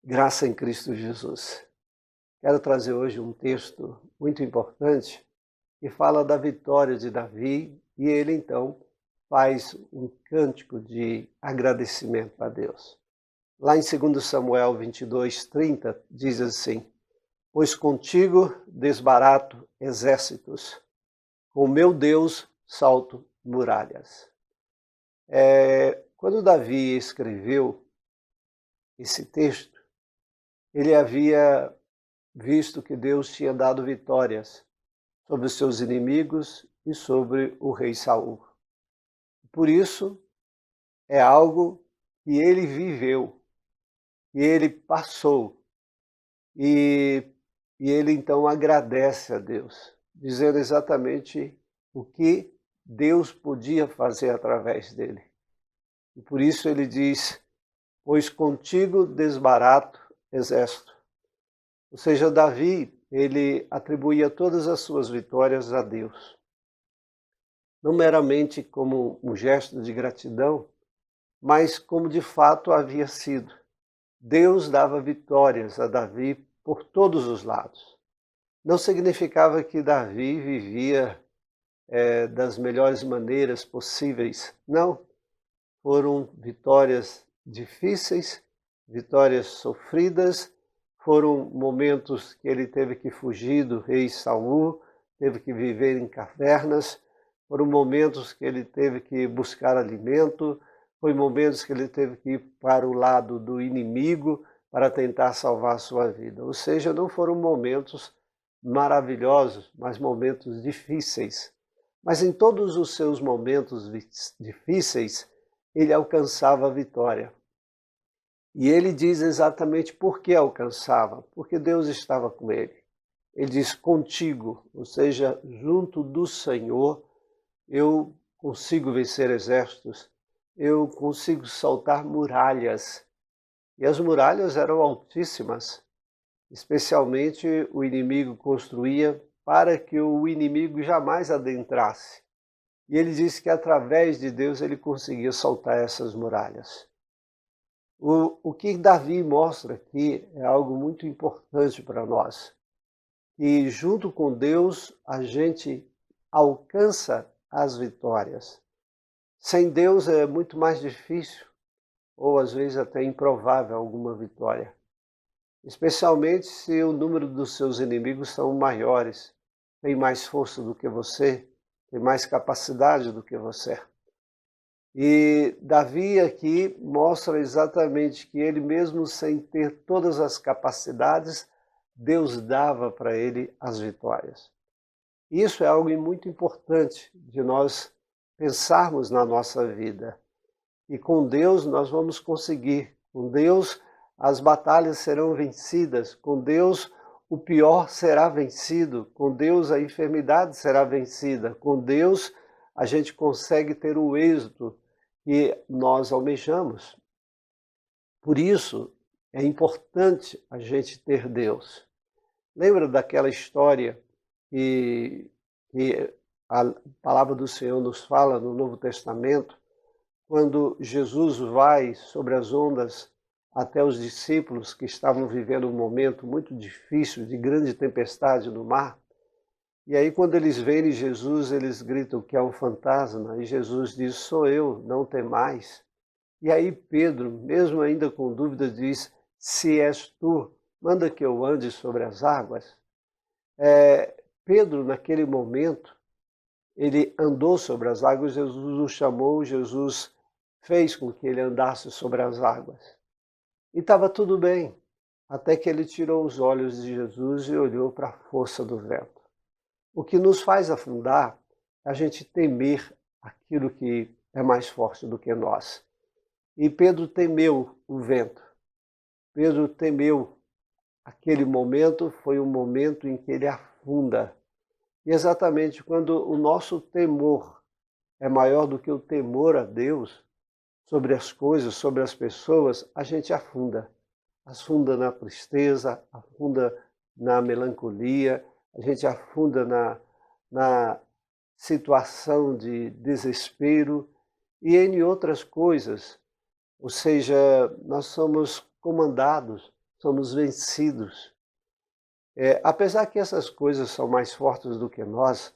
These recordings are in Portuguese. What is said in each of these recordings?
Graça em Cristo Jesus. Quero trazer hoje um texto muito importante que fala da vitória de Davi e ele então faz um cântico de agradecimento a Deus. Lá em 2 Samuel 22:30 diz assim: Pois contigo desbarato exércitos, com meu Deus salto muralhas. Quando Davi escreveu esse texto, ele havia visto que Deus tinha dado vitórias sobre os seus inimigos e sobre o rei Saul. Por isso, é algo que ele viveu, que ele passou, e, ele então agradece a Deus, dizendo exatamente o que Deus podia fazer através dele. E por isso ele diz: Pois contigo desbarato exército. Ou seja, Davi, ele atribuía todas as suas vitórias a Deus. Não meramente como um gesto de gratidão, mas como de fato havia sido. Deus dava vitórias a Davi por todos os lados. Não significava que Davi vivia das melhores maneiras possíveis. Não. Foram vitórias difíceis, vitórias sofridas, foram momentos que ele teve que fugir do rei Saul, teve que viver em cavernas, foram momentos que ele teve que buscar alimento, foi momentos que ele teve que ir para o lado do inimigo para tentar salvar a sua vida. Ou seja, não foram momentos maravilhosos, mas momentos difíceis. Mas em todos os seus momentos difíceis, ele alcançava a vitória. E ele diz exatamente por que alcançava, porque Deus estava com ele. Ele diz: contigo, ou seja, junto do Senhor, eu consigo vencer exércitos, eu consigo saltar muralhas. E as muralhas eram altíssimas, especialmente o inimigo construía para que o inimigo jamais adentrasse. E ele disse que através de Deus ele conseguia saltar essas muralhas. O que Davi mostra aqui é algo muito importante para nós. Que junto com Deus a gente alcança as vitórias. Sem Deus é muito mais difícil, ou às vezes até improvável, alguma vitória. Especialmente se o número dos seus inimigos são maiores, tem mais força do que você, tem mais capacidade do que você. E Davi aqui mostra exatamente que ele mesmo sem ter todas as capacidades, Deus dava para ele as vitórias. Isso é algo muito importante de nós pensarmos na nossa vida. E com Deus nós vamos conseguir. Com Deus as batalhas serão vencidas. Com Deus o pior será vencido. Com Deus a enfermidade será vencida. Com Deus a gente consegue ter o êxito que nós almejamos. Por isso é importante a gente ter Deus. Lembra daquela história que a palavra do Senhor nos fala no Novo Testamento, quando Jesus vai sobre as ondas até os discípulos que estavam vivendo um momento muito difícil, de grande tempestade no mar. E aí quando eles veem Jesus, eles gritam que é um fantasma, e Jesus diz: sou eu, não temais. E aí Pedro, mesmo ainda com dúvida, diz: se és tu, manda que eu ande sobre as águas. Pedro, naquele momento, ele andou sobre as águas, Jesus o chamou, Jesus fez com que ele andasse sobre as águas. E estava tudo bem, até que ele tirou os olhos de Jesus e olhou para a força do vento. O que nos faz afundar é a gente temer aquilo que é mais forte do que nós. E Pedro temeu o vento. Pedro temeu aquele momento, foi um momento em que ele afunda. E exatamente quando o nosso temor é maior do que o temor a Deus, sobre as coisas, sobre as pessoas, a gente afunda. Afunda na tristeza, afunda na melancolia, a gente afunda na situação de desespero e em outras coisas. Ou seja, nós somos comandados, somos vencidos. Apesar que essas coisas são mais fortes do que nós,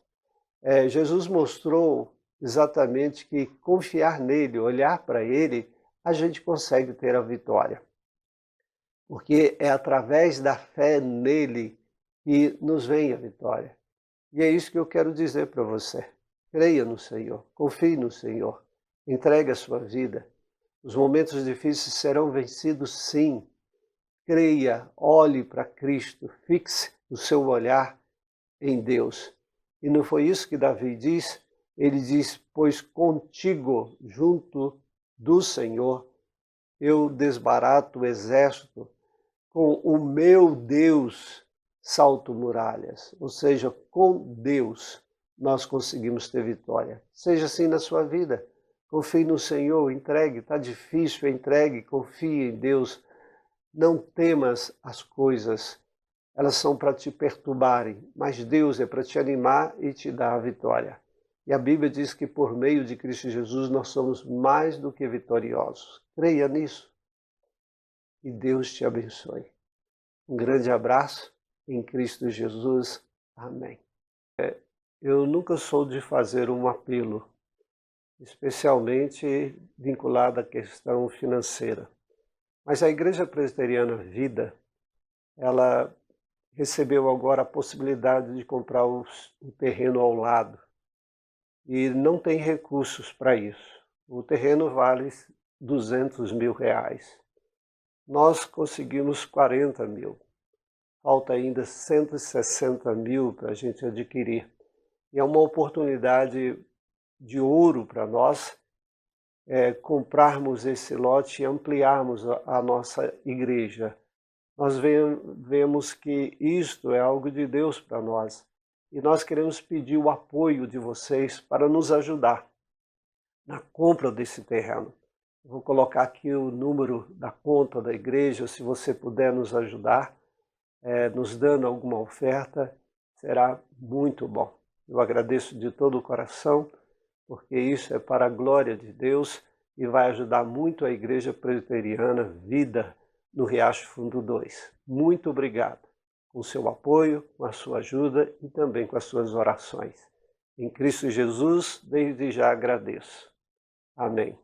Jesus mostrou exatamente que confiar nele, olhar para ele, a gente consegue ter a vitória. Porque é através da fé nele que nos vem a vitória. E é isso que eu quero dizer para você. Creia no Senhor, confie no Senhor, entregue a sua vida. Os momentos difíceis serão vencidos, sim. Creia, olhe para Cristo, fixe o seu olhar em Deus. E não foi isso que Davi diz? Ele diz, pois contigo, junto do Senhor, eu desbarato o exército, com o meu Deus salto muralhas. Ou seja, com Deus nós conseguimos ter vitória. Seja assim na sua vida. Confie no Senhor, entregue. Está difícil, entregue, confie em Deus. Não temas as coisas, elas são para te perturbarem, mas Deus é para te animar e te dar a vitória. E a Bíblia diz que por meio de Cristo Jesus nós somos mais do que vitoriosos. Creia nisso. E Deus te abençoe. Um grande abraço em Cristo Jesus. Amém. Eu nunca sou de fazer um apelo, especialmente vinculado à questão financeira. Mas a Igreja Presbiteriana Vida, ela recebeu agora a possibilidade de comprar o terreno ao lado. E não tem recursos para isso. O terreno vale 200 mil reais. Nós conseguimos 40 mil. Falta ainda 160 mil para a gente adquirir. E é uma oportunidade de ouro para nós comprarmos esse lote e ampliarmos a nossa igreja. Nós vemos que isto é algo de Deus para nós. E nós queremos pedir o apoio de vocês para nos ajudar na compra desse terreno. Vou colocar aqui o número da conta da igreja, se você puder nos ajudar, nos dando alguma oferta, será muito bom. Eu agradeço de todo o coração, porque isso é para a glória de Deus e vai ajudar muito a Igreja Presbiteriana Vida no Riacho Fundo 2. Muito obrigado com o seu apoio, com a sua ajuda e também com as suas orações. Em Cristo Jesus, desde já agradeço. Amém.